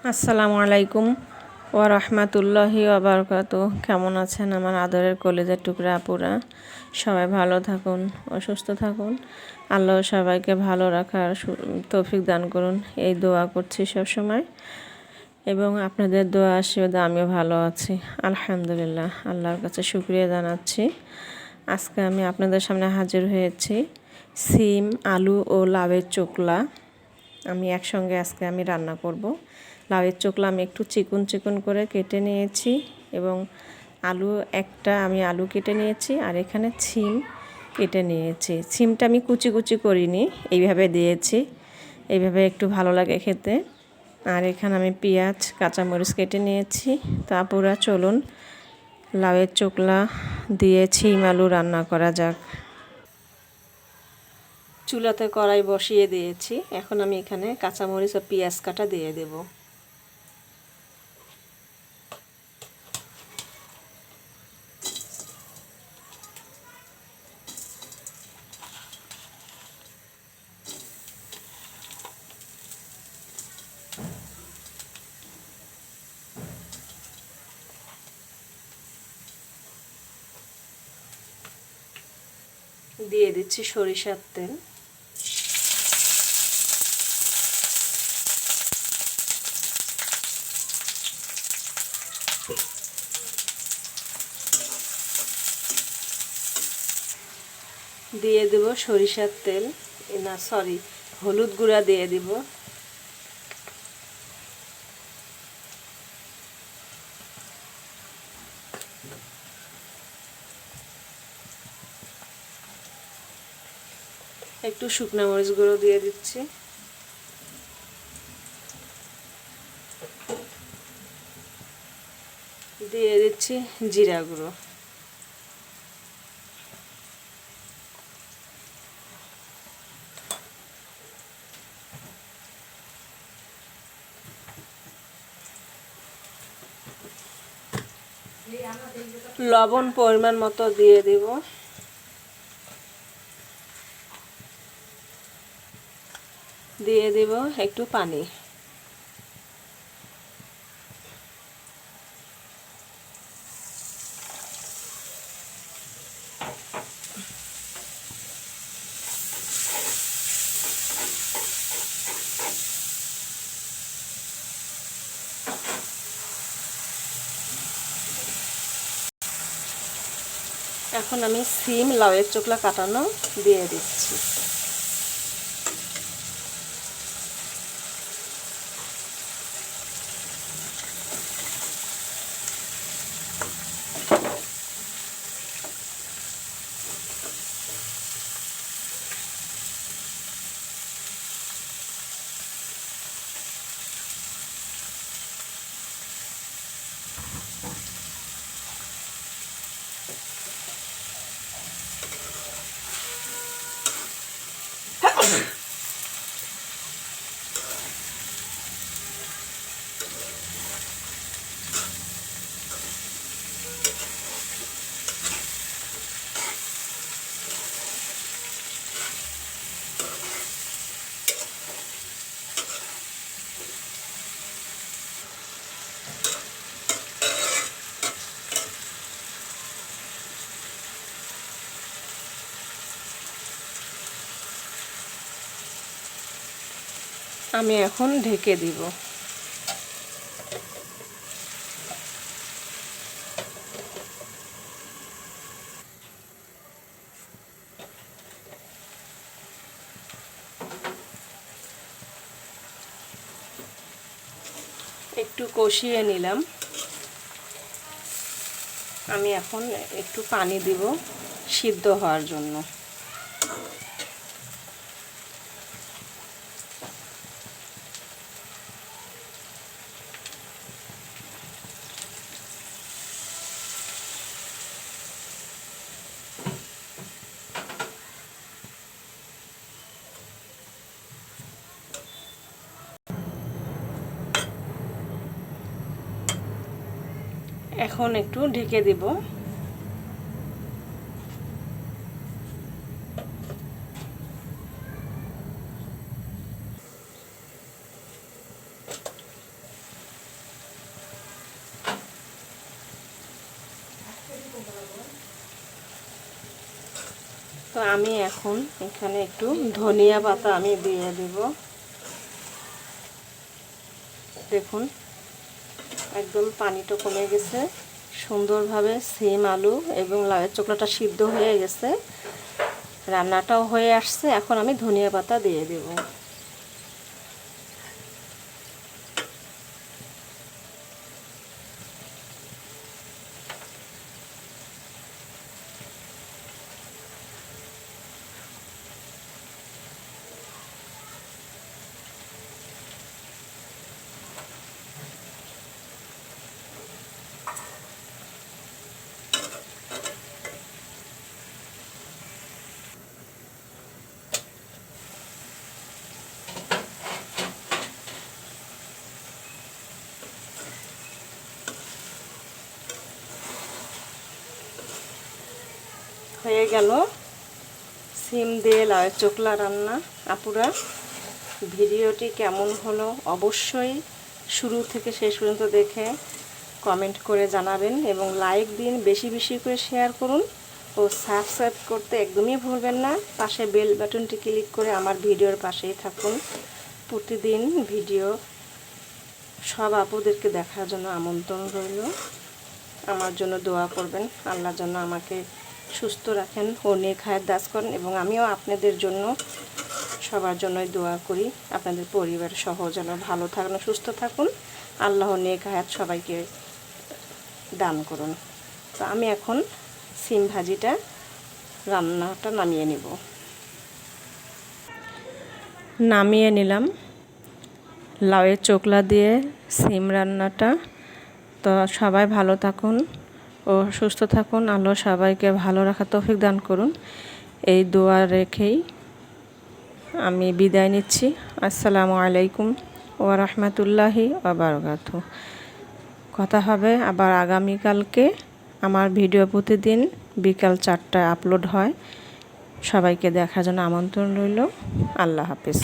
আসসালামু আলাইকুম ওয়া রাহমাতুল্লাহি ওয়া বারাকাতুহু। কেমন আছেন আমার আদরের কলেজের টুকরা আপুরা? সবাই ভালো থাকুন ও সুস্থ থাকুন। আল্লাহ সবাইকে ভালো রাখার তৌফিক দান করুন, এই দোয়া করছি সব সময়। এবং আপনাদের দোয়া আশীর্বাদে আমিও ভালো আছি, আলহামদুলিল্লাহ। আল্লাহর কাছে শুকরিয়া জানাচ্ছি। আজকে আমি আপনাদের সামনে হাজির হয়েছি সিম, আলু ও লাউয়ের চোকলা আমি একসঙ্গে আজকে রান্না করব। লাউয়ের চোকলা আমি একটু চিকন চিকন করে কেটে নিয়েছি এবং আলু কেটে নিয়েছি, আর এখানে সিম কেটে নিয়েছি। সিমটা আমি কুচি কুচি করিনি, এইভাবে দিয়েছি, এইভাবে একটু ভালো লাগে খেতে। আর এখানে আমি পেঁয়াজ কাঁচামরিচ কেটে নিয়েছি। তারপরে চলুন লাউয়ের চোকলা দিয়ে সিম আলু রান্না করা যাক। চুলাতে কড়াই বসিয়ে দিয়েছি, এখন আমি এখানে কাঁচামরিচ ও পেঁয়াজ কাটা দিয়ে দেব। দিয়ে দিচ্ছি সরিষার তেল। দিয়ে দেব সরিষার তেল, হলুদ গুঁড়া দিয়ে দেব। একটু শুকনো মরিচ গুঁড়ো দিয়ে দিচ্ছি। দিয়ে দিচ্ছি জিরা গুঁড়ো। লবণ পরিমাণ মতো দিয়ে দেব। দিয়ে দেব একটু পানি। এখন আমি সিম লাউয়ের চোকলা কাটানো দিয়ে দিচ্ছি। আমি এখন ঢেকে দিব। একটু কষিয়ে নিলাম। আমি এখন একটু পানি দিব সিদ্ধ হওয়ার জন্য। এখন একটু ঢেকে দিব। তো আমি এখন এখানে একটু ধনিয়া পাতা আমি দিয়ে দেব। দেখুন একদম পানিটা কমে গেছে, সুন্দরভাবে সিম আলু এবং লাউয়ের চোখলাটা সিদ্ধ হয়ে গেছে, রান্নাটাও হয়ে আসছে। এখন আমি ধনিয়া পাতা দিয়ে দেব। হয়ে গেল সিম দিয়ে লাউয়ের চোখলা রান্না। আপুরা, ভিডিওটি কেমন হলো অবশ্যই শুরু থেকে শেষ পর্যন্ত দেখে কমেন্ট করে জানাবেন এবং লাইক দিন, বেশি বেশি করে শেয়ার করুন ও সাবস্ক্রাইব করতে একদমই ভুলবেন না। পাশে বেল বাটনটি ক্লিক করে আমার ভিডিওর পাশেই থাকুন। প্রতিদিন ভিডিও সব আপুদেরকে দেখার জন্য আমন্ত্রণ রইল। আমার জন্য দোয়া করবেন, আল্লাহর জন্য আমাকে সুস্থ রাখেন ও নেক হায়াত দাস করেন এবং আমিও আপনাদের জন্য সবার জন্যই দোয়া করি। আপনাদের পরিবার সহ যেন ভালো থাকুন, সুস্থ থাকুন, আল্লাহ নেক হায়াত সবাইকে দান করুন। তো আমি এখন সিম ভাজিটা রান্নাটা নামিয়ে নিলাম লাউয়ের চোখলা দিয়ে সিম রান্নাটা। তো সবাই ভালো থাকুন ও সুস্থ থাকুন, আল্লাহ সবাইকে ভালো রাখার তৌফিক দান করুন, এই দোয়া রেখেই আমি বিদায় নিচ্ছি। আসসালামু আলাইকুম ওয়া রাহমাতুল্লাহি ওয়া বারাকাতুহু। কথা হবে আবার আগামীকালকে। আমার ভিডিও প্রতিদিন বিকাল 4টায় আপলোড হয়। সবাইকে দেখার জন্য আমন্ত্রণ রইল। আল্লাহ হাফেজ।